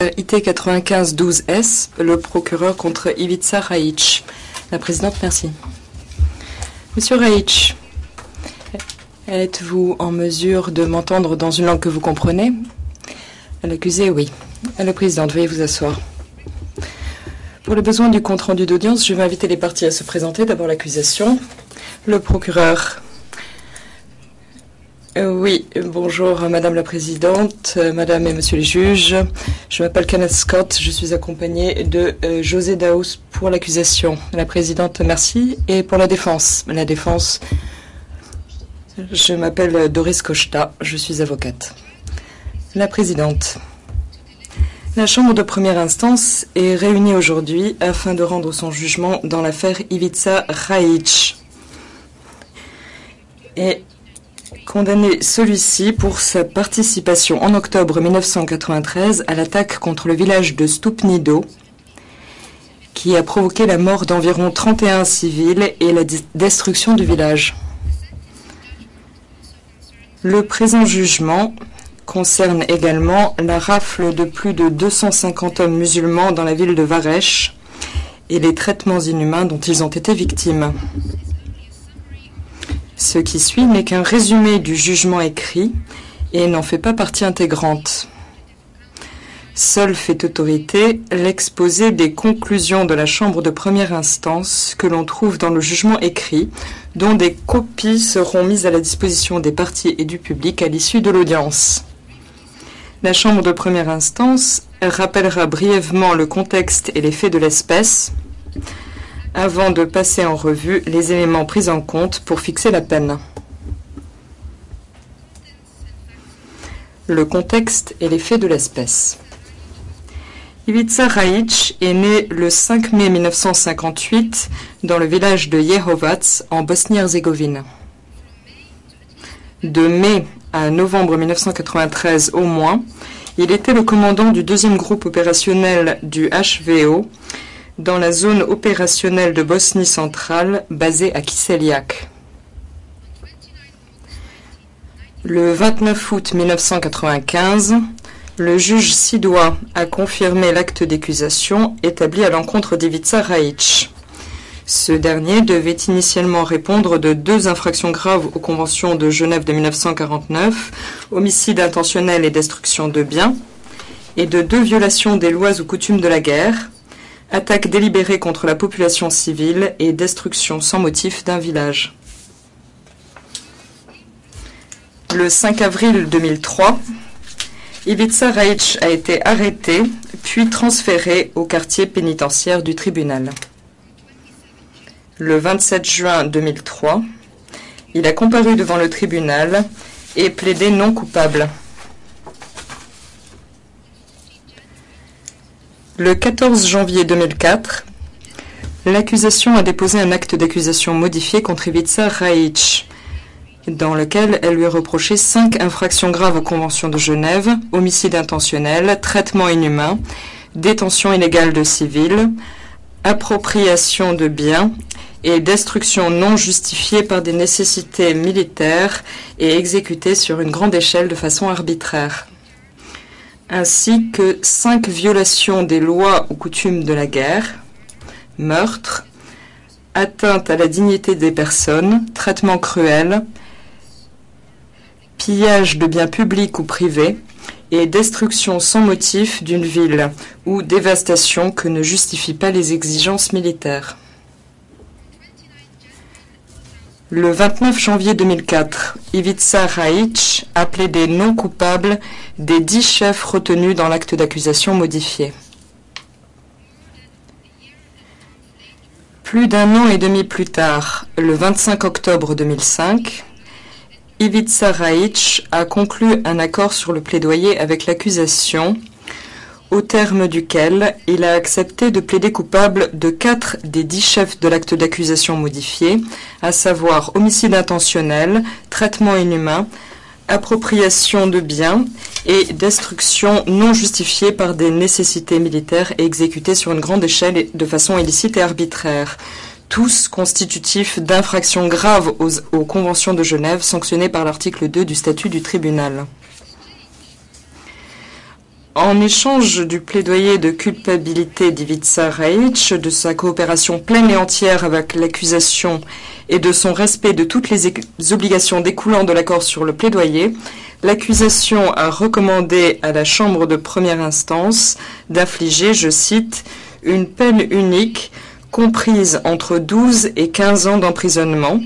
IT 95-12S, le procureur contre Ivica Rajic. La présidente, merci. Monsieur Rajic, êtes-vous en mesure de m'entendre dans une langue que vous comprenez? L'accusé, oui. La présidente, veuillez vous asseoir. Pour le besoin du compte-rendu d'audience, je vais inviter les parties à se présenter. D'abord l'accusation. Le procureur. Oui, bonjour Madame la Présidente, Madame et Monsieur les juges. Je m'appelle Kenneth Scott, je suis accompagnée de José Daous pour l'accusation. La Présidente, merci. Et pour la défense, je m'appelle Doris Costa, je suis avocate. La Présidente. La Chambre de première instance est réunie aujourd'hui afin de rendre son jugement dans l'affaire Ivica Rajic. Et condamner celui-ci pour sa participation en octobre 1993 à l'attaque contre le village de Stupnido, qui a provoqué la mort d'environ 31 civils et la destruction du village. Le présent jugement concerne également la rafle de plus de 250 hommes musulmans dans la ville de Varech et les traitements inhumains dont ils ont été victimes. Ce qui suit n'est qu'un résumé du jugement écrit et n'en fait pas partie intégrante. Seul fait autorité l'exposé des conclusions de la Chambre de première instance que l'on trouve dans le jugement écrit, dont des copies seront mises à la disposition des parties et du public à l'issue de l'audience. La Chambre de première instance rappellera brièvement le contexte et les faits de l'espèce, avant de passer en revue les éléments pris en compte pour fixer la peine. Le contexte et les faits de l'espèce. Ivica Rajic est né le 5 mai 1958 dans le village de Jehovac en Bosnie-Herzégovine. De mai à novembre 1993 au moins, il était le commandant du deuxième groupe opérationnel du HVO dans la zone opérationnelle de Bosnie centrale basée à Kiseljak. Le 29 août 1995, le juge sidois a confirmé l'acte d'accusation établi à l'encontre d'Ivica Rajic. Ce dernier devait initialement répondre de 2 infractions graves aux conventions de Genève de 1949, homicide intentionnel et destruction de biens, et de 2 violations des lois ou coutumes de la guerre, attaque délibérée contre la population civile et destruction sans motif d'un village. Le 5 avril 2003, Ivica Rajic a été arrêté puis transféré au quartier pénitentiaire du tribunal. Le 27 juin 2003, il a comparu devant le tribunal et plaidé non coupable. Le 14 janvier 2004, l'accusation a déposé un acte d'accusation modifié contre Ivica Rajic, dans lequel elle lui a reproché 5 infractions graves aux conventions de Genève, homicide intentionnel, traitement inhumain, détention illégale de civils, appropriation de biens et destruction non justifiée par des nécessités militaires et exécutée sur une grande échelle de façon arbitraire, ainsi que 5 violations des lois ou coutumes de la guerre, meurtre, atteinte à la dignité des personnes, traitement cruel, pillage de biens publics ou privés et destruction sans motif d'une ville ou dévastation que ne justifient pas les exigences militaires. Le 29 janvier 2004, Ivica Rajic a plaidé non coupable des 10 chefs retenus dans l'acte d'accusation modifié. Plus d'1 an et demi plus tard, le 25 octobre 2005, Ivica Rajic a conclu un accord sur le plaidoyer avec l'accusation, au terme duquel il a accepté de plaider coupable de 4 des 10 chefs de l'acte d'accusation modifié, à savoir homicide intentionnel, traitement inhumain, appropriation de biens et destruction non justifiée par des nécessités militaires et exécutée sur une grande échelle et de façon illicite et arbitraire, tous constitutifs d'infractions graves aux conventions de Genève sanctionnées par l'article 2 du statut du tribunal. En échange du plaidoyer de culpabilité d'Ivica Raić, de sa coopération pleine et entière avec l'accusation et de son respect de toutes les obligations découlant de l'accord sur le plaidoyer, l'accusation a recommandé à la Chambre de première instance d'infliger, je cite, « une peine unique comprise entre 12 et 15 ans d'emprisonnement »,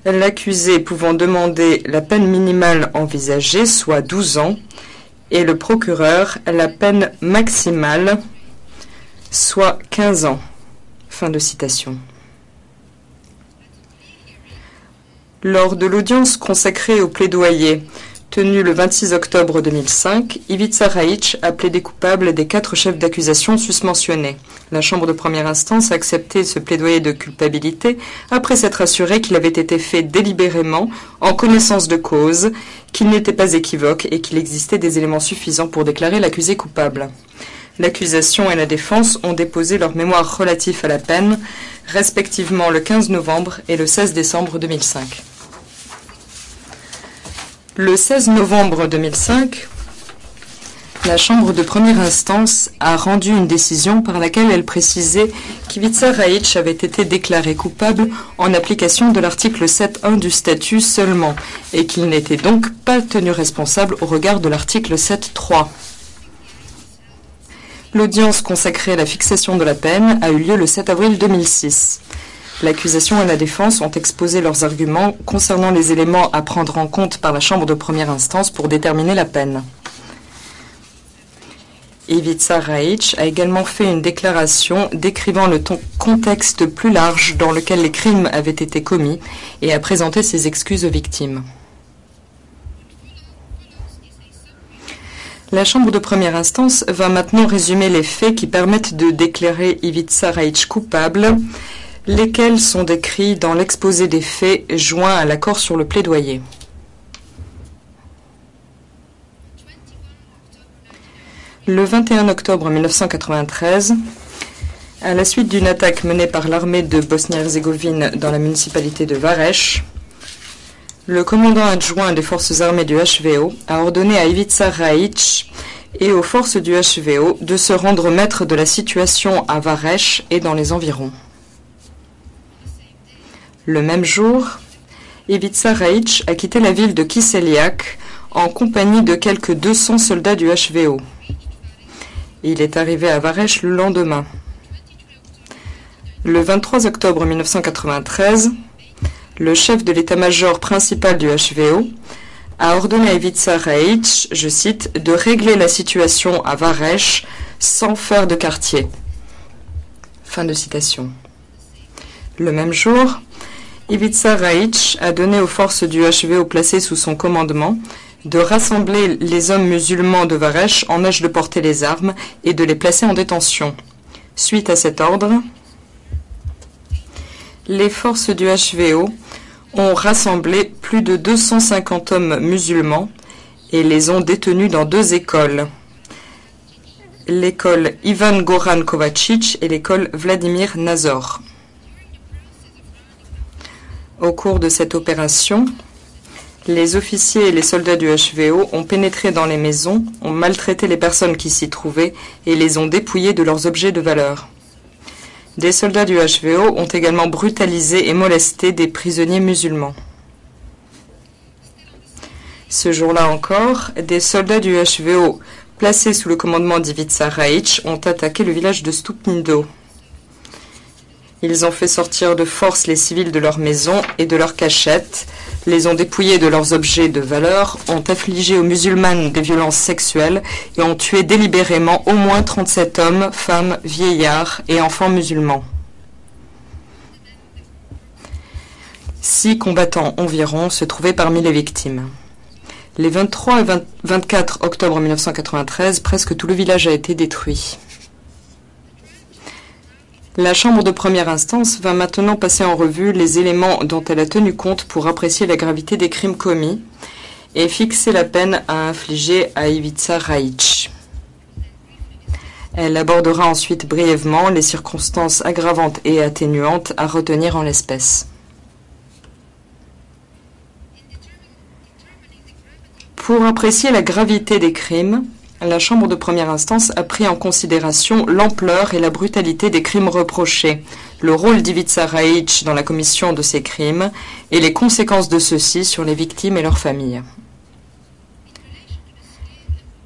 l'accusé pouvant demander la peine minimale envisagée, soit 12 ans, et le procureur la peine maximale, soit 15 ans. Fin de citation. Lors de l'audience consacrée au plaidoyer, tenue le 26 octobre 2005, Ivica Raić a plaidé coupable des 4 chefs d'accusation susmentionnés. La Chambre de première instance a accepté ce plaidoyer de culpabilité après s'être assuré qu'il avait été fait délibérément, en connaissance de cause, qu'il n'était pas équivoque et qu'il existait des éléments suffisants pour déclarer l'accusé coupable. L'accusation et la défense ont déposé leurs mémoires relatifs à la peine, respectivement le 15 novembre et le 16 décembre 2005. Le 16 novembre 2005, la Chambre de première instance a rendu une décision par laquelle elle précisait qu'Ivica Raić avait été déclaré coupable en application de l'article 7.1 du statut seulement et qu'il n'était donc pas tenu responsable au regard de l'article 7.3. L'audience consacrée à la fixation de la peine a eu lieu le 7 avril 2006. L'accusation et la défense ont exposé leurs arguments concernant les éléments à prendre en compte par la Chambre de première instance pour déterminer la peine. Ivica Raić a également fait une déclaration décrivant le contexte plus large dans lequel les crimes avaient été commis et a présenté ses excuses aux victimes. La Chambre de première instance va maintenant résumer les faits qui permettent de déclarer Ivica Raić coupable, lesquels sont décrits dans l'exposé des faits joint à l'accord sur le plaidoyer. Le 21 octobre 1993, à la suite d'une attaque menée par l'armée de Bosnie-Herzégovine dans la municipalité de Varèche, le commandant adjoint des forces armées du HVO a ordonné à Ivica Raić et aux forces du HVO de se rendre maître de la situation à Varèche et dans les environs. Le même jour, Ivica Raić a quitté la ville de Kiseliak en compagnie de quelques 200 soldats du HVO. Il est arrivé à Varèche le lendemain. Le 23 octobre 1993, le chef de l'état-major principal du HVO a ordonné à Ivica Raić, je cite, de régler la situation à Varèche sans faire de quartier. Fin de citation. Le même jour, Ivica Raić a donné aux forces du HVO placées sous son commandement de rassembler les hommes musulmans de Varèche en âge de porter les armes et de les placer en détention. Suite à cet ordre, les forces du HVO ont rassemblé plus de 250 hommes musulmans et les ont détenus dans 2 écoles. L'école Ivan Goran Kovačić et l'école Vladimir Nazor. Au cours de cette opération, les officiers et les soldats du HVO ont pénétré dans les maisons, ont maltraité les personnes qui s'y trouvaient et les ont dépouillés de leurs objets de valeur. Des soldats du HVO ont également brutalisé et molesté des prisonniers musulmans. Ce jour-là encore, des soldats du HVO placés sous le commandement d'Ivica Raić ont attaqué le village de Stupnido. Ils ont fait sortir de force les civils de leurs maisons et de leurs cachettes, les ont dépouillés de leurs objets de valeur, ont affligé aux musulmanes des violences sexuelles et ont tué délibérément au moins 37 hommes, femmes, vieillards et enfants musulmans. 6 combattants environ se trouvaient parmi les victimes. Les 23 et 24 octobre 1993, presque tout le village a été détruit. La Chambre de première instance va maintenant passer en revue les éléments dont elle a tenu compte pour apprécier la gravité des crimes commis et fixer la peine à infliger à Ivica Raić. Elle abordera ensuite brièvement les circonstances aggravantes et atténuantes à retenir en l'espèce. Pour apprécier la gravité des crimes, la Chambre de première instance a pris en considération l'ampleur et la brutalité des crimes reprochés, le rôle d'Ivica Raić dans la commission de ces crimes et les conséquences de ceux-ci sur les victimes et leurs familles.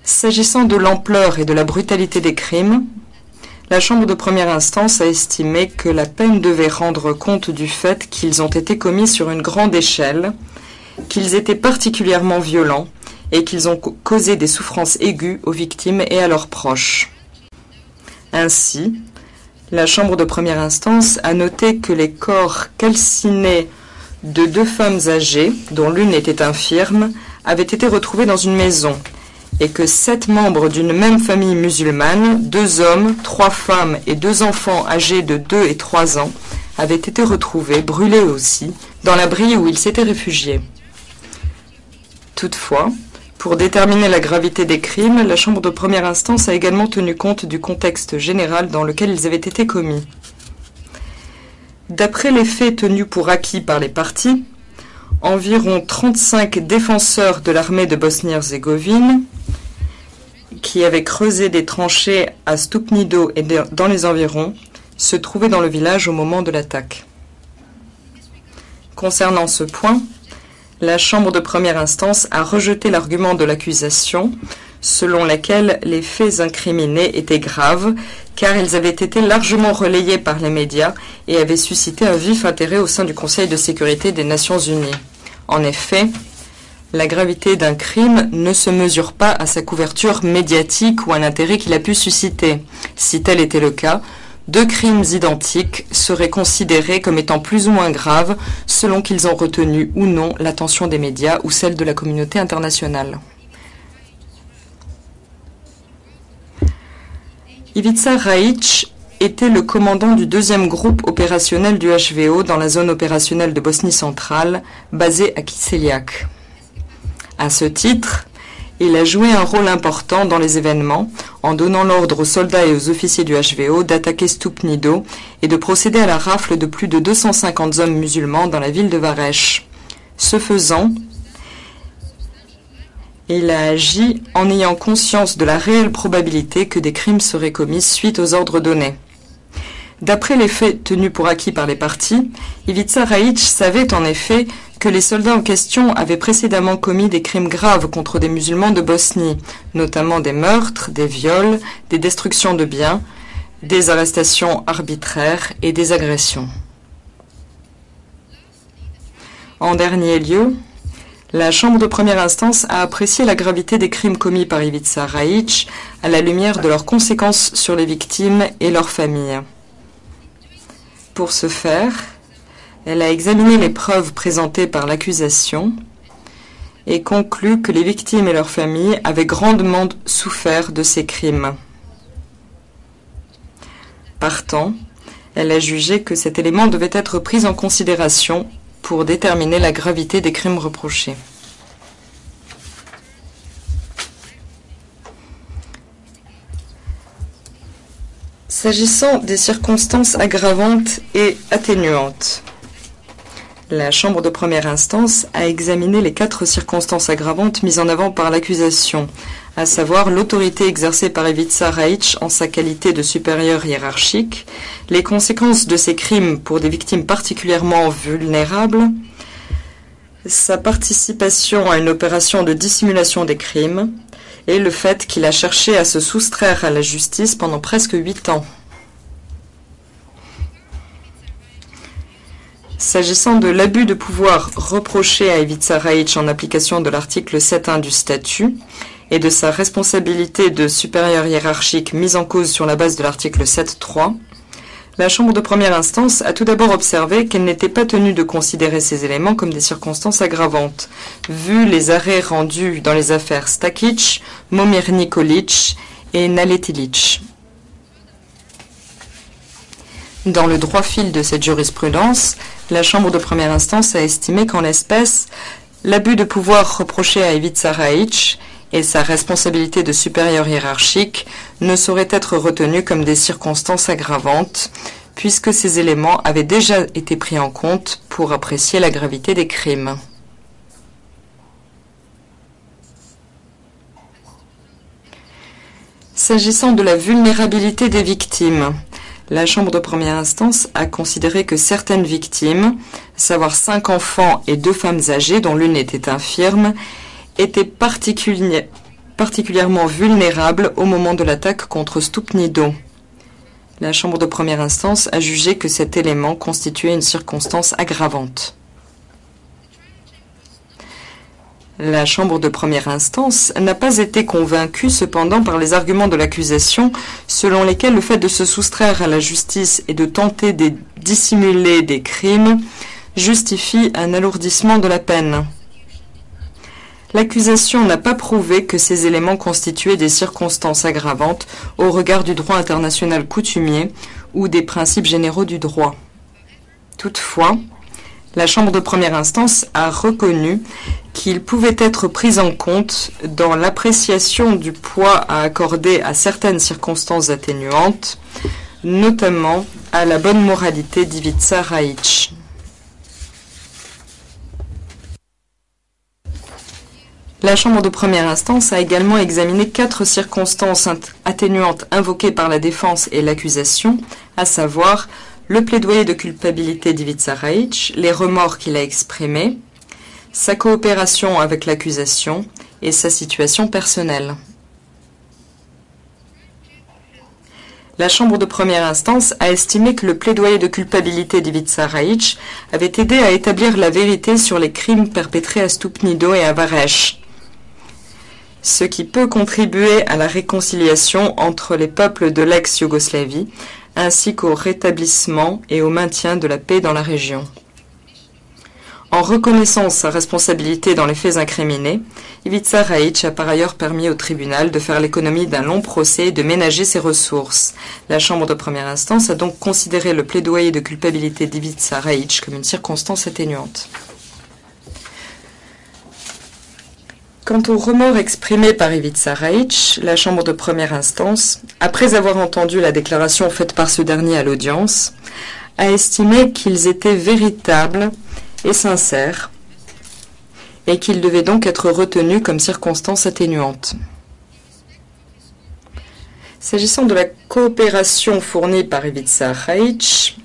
S'agissant de l'ampleur et de la brutalité des crimes, la Chambre de première instance a estimé que la peine devait rendre compte du fait qu'ils ont été commis sur une grande échelle, qu'ils étaient particulièrement violents et qu'ils ont causé des souffrances aiguës aux victimes et à leurs proches. Ainsi, la Chambre de première instance a noté que les corps calcinés de 2 femmes âgées, dont l'une était infirme, avaient été retrouvés dans une maison, et que 7 membres d'une même famille musulmane, 2 hommes, 3 femmes et 2 enfants âgés de 2 et 3 ans, avaient été retrouvés, brûlés aussi, dans l'abri où ils s'étaient réfugiés. Toutefois, pour déterminer la gravité des crimes, la Chambre de première instance a également tenu compte du contexte général dans lequel ils avaient été commis. D'après les faits tenus pour acquis par les parties, environ 35 défenseurs de l'armée de Bosnie-Herzégovine, qui avaient creusé des tranchées à Stupnido et dans les environs, se trouvaient dans le village au moment de l'attaque. Concernant ce point, la Chambre de première instance a rejeté l'argument de l'accusation, selon laquelle les faits incriminés étaient graves, car ils avaient été largement relayés par les médias et avaient suscité un vif intérêt au sein du Conseil de sécurité des Nations Unies. En effet, la gravité d'un crime ne se mesure pas à sa couverture médiatique ou à l'intérêt qu'il a pu susciter. Si tel était le cas, 2 crimes identiques seraient considérés comme étant plus ou moins graves selon qu'ils ont retenu ou non l'attention des médias ou celle de la communauté internationale. Ivica Raić était le commandant du 2e groupe opérationnel du HVO dans la zone opérationnelle de Bosnie centrale, basée à Kiseljak. À ce titre, il a joué un rôle important dans les événements en donnant l'ordre aux soldats et aux officiers du HVO d'attaquer Stupnido et de procéder à la rafle de plus de 250 hommes musulmans dans la ville de Varèche. Ce faisant, il a agi en ayant conscience de la réelle probabilité que des crimes seraient commis suite aux ordres donnés. D'après les faits tenus pour acquis par les parties, Ivica Raić savait en effet que les soldats en question avaient précédemment commis des crimes graves contre des musulmans de Bosnie, notamment des meurtres, des viols, des destructions de biens, des arrestations arbitraires et des agressions. En dernier lieu, la Chambre de première instance a apprécié la gravité des crimes commis par Ivica Raić à la lumière de leurs conséquences sur les victimes et leurs familles. Pour ce faire, elle a examiné les preuves présentées par l'accusation et conclu que les victimes et leurs familles avaient grandement souffert de ces crimes. Partant, elle a jugé que cet élément devait être pris en considération pour déterminer la gravité des crimes reprochés. S'agissant des circonstances aggravantes et atténuantes, la Chambre de première instance a examiné les 4 circonstances aggravantes mises en avant par l'accusation, à savoir l'autorité exercée par Ivica Raić en sa qualité de supérieur hiérarchique, les conséquences de ces crimes pour des victimes particulièrement vulnérables, sa participation à une opération de dissimulation des crimes, et le fait qu'il a cherché à se soustraire à la justice pendant presque 8 ans. S'agissant de l'abus de pouvoir reproché à Ivica Raić en application de l'article 7.1 du statut et de sa responsabilité de supérieur hiérarchique mise en cause sur la base de l'article 7.3, la Chambre de première instance a tout d'abord observé qu'elle n'était pas tenue de considérer ces éléments comme des circonstances aggravantes, vu les arrêts rendus dans les affaires Stakić, Momir Nikolić et Naletilić. Dans le droit fil de cette jurisprudence, la Chambre de première instance a estimé qu'en l'espèce, l'abus de pouvoir reproché à Ivica Raić et sa responsabilité de supérieur hiérarchique ne sauraient être retenus comme des circonstances aggravantes, puisque ces éléments avaient déjà été pris en compte pour apprécier la gravité des crimes. S'agissant de la vulnérabilité des victimes, la Chambre de première instance a considéré que certaines victimes, à savoir 5 enfants et 2 femmes âgées dont l'une était infirme, étaient particulièrement vulnérables au moment de l'attaque contre Stupnido. La Chambre de première instance a jugé que cet élément constituait une circonstance aggravante. La Chambre de première instance n'a pas été convaincue cependant par les arguments de l'accusation selon lesquels le fait de se soustraire à la justice et de tenter de dissimuler des crimes justifie un alourdissement de la peine. L'accusation n'a pas prouvé que ces éléments constituaient des circonstances aggravantes au regard du droit international coutumier ou des principes généraux du droit. Toutefois, la Chambre de première instance a reconnu qu'il pouvait être pris en compte dans l'appréciation du poids à accorder à certaines circonstances atténuantes, notamment à la bonne moralité d'Ivica Raïch. La Chambre de première instance a également examiné 4 circonstances atténuantes invoquées par la défense et l'accusation, à savoir le plaidoyer de culpabilité d'Ivica Raïch, les remords qu'il a exprimés, sa coopération avec l'accusation et sa situation personnelle. La Chambre de première instance a estimé que le plaidoyer de culpabilité d'Ivica Raïch avait aidé à établir la vérité sur les crimes perpétrés à Stupnido et à Varech, ce qui peut contribuer à la réconciliation entre les peuples de l'ex-Yougoslavie, ainsi qu'au rétablissement et au maintien de la paix dans la région. En reconnaissant sa responsabilité dans les faits incriminés, Ivica Raïch a par ailleurs permis au tribunal de faire l'économie d'un long procès et de ménager ses ressources. La Chambre de première instance a donc considéré le plaidoyer de culpabilité d'Ivica Raïch comme une circonstance atténuante. Quant aux remords exprimés par Ivica Raïch, la Chambre de première instance, après avoir entendu la déclaration faite par ce dernier à l'audience, a estimé qu'ils étaient véritables et sincères et qu'ils devaient donc être retenus comme circonstances atténuantes. S'agissant de la coopération fournie par Ivica Raïch,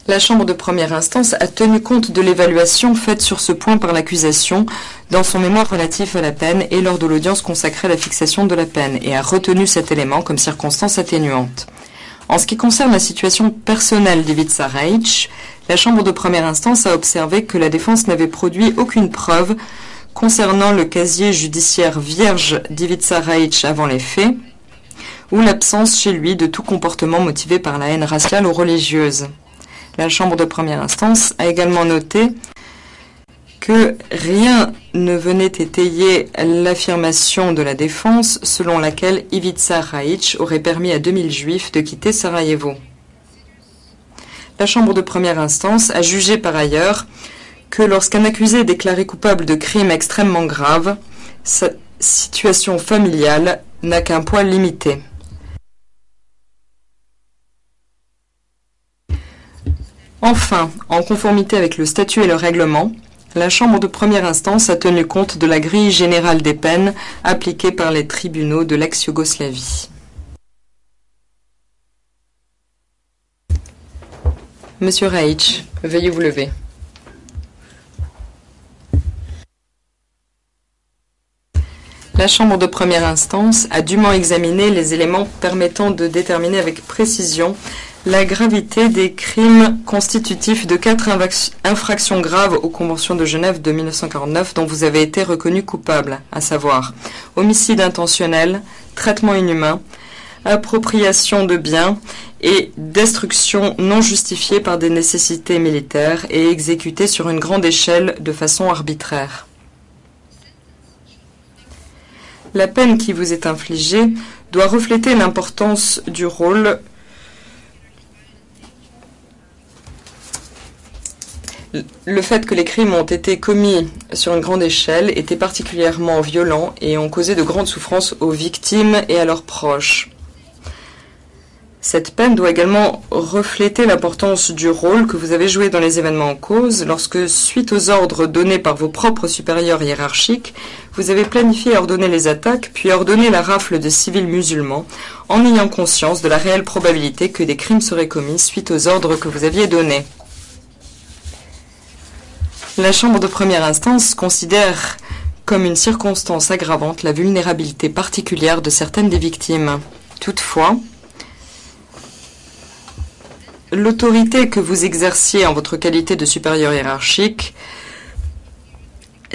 la Chambre de première instance a tenu compte de l'évaluation faite sur ce point par l'accusation dans son mémoire relatif à la peine et lors de l'audience consacrée à la fixation de la peine et a retenu cet élément comme circonstance atténuante. En ce qui concerne la situation personnelle d'Ivica Raïch, la Chambre de première instance a observé que la défense n'avait produit aucune preuve concernant le casier judiciaire vierge d'Ivica Raïch avant les faits ou l'absence chez lui de tout comportement motivé par la haine raciale ou religieuse. La Chambre de première instance a également noté que rien ne venait étayer l'affirmation de la défense selon laquelle Ivica Raïch aurait permis à 2000 juifs de quitter Sarajevo. La Chambre de première instance a jugé par ailleurs que lorsqu'un accusé est déclaré coupable de crimes extrêmement graves, sa situation familiale n'a qu'un poids limité. Enfin, en conformité avec le statut et le règlement, la Chambre de première instance a tenu compte de la grille générale des peines appliquée par les tribunaux de l'ex-Yougoslavie. Monsieur Raïch, veuillez vous lever. La Chambre de première instance a dûment examiné les éléments permettant de déterminer avec précision la gravité des crimes constitutifs de 4 infractions graves aux Conventions de Genève de 1949 dont vous avez été reconnu coupable, à savoir homicide intentionnel, traitement inhumain, appropriation de biens et destruction non justifiée par des nécessités militaires et exécutée sur une grande échelle de façon arbitraire. La peine qui vous est infligée doit refléter l'importance du rôle Le fait que les crimes ont été commis sur une grande échelle était particulièrement violent et ont causé de grandes souffrances aux victimes et à leurs proches. Cette peine doit également refléter l'importance du rôle que vous avez joué dans les événements en cause lorsque, suite aux ordres donnés par vos propres supérieurs hiérarchiques, Vous avez planifié et ordonné les attaques, puis ordonné la rafle de civils musulmans, en ayant conscience de la réelle probabilité que des crimes seraient commis suite aux ordres que vous aviez donnés. La Chambre de première instance considère comme une circonstance aggravante la vulnérabilité particulière de certaines des victimes. Toutefois, l'autorité que vous exerciez en votre qualité de supérieur hiérarchique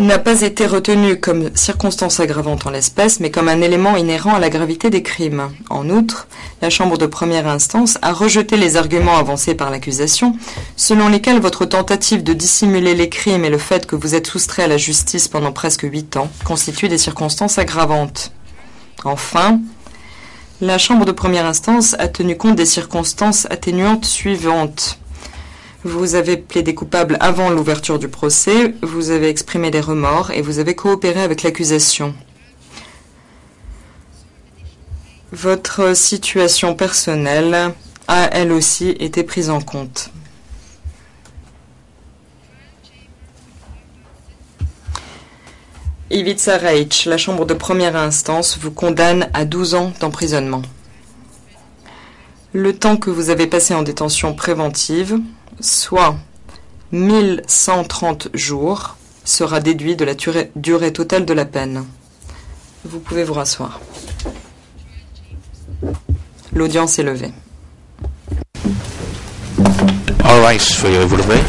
n'a pas été retenue comme circonstance aggravante en l'espèce, mais comme un élément inhérent à la gravité des crimes. En outre, la Chambre de première instance a rejeté les arguments avancés par l'accusation, selon lesquels votre tentative de dissimuler les crimes et le fait que vous êtes soustrait à la justice pendant presque 8 ans constituent des circonstances aggravantes. Enfin, la Chambre de première instance a tenu compte des circonstances atténuantes suivantes. Vous avez plaidé coupable avant l'ouverture du procès, vous avez exprimé des remords et vous avez coopéré avec l'accusation. Votre situation personnelle a, elle aussi, été prise en compte. Ivica Raić, la Chambre de première instance vous condamne à 12 ans d'emprisonnement. Le temps que vous avez passé en détention préventive, soit 1130 jours, sera déduit de la durée totale de la peine. Vous pouvez vous rasseoir. L'audience est levée. All rise, veuillez vous lever.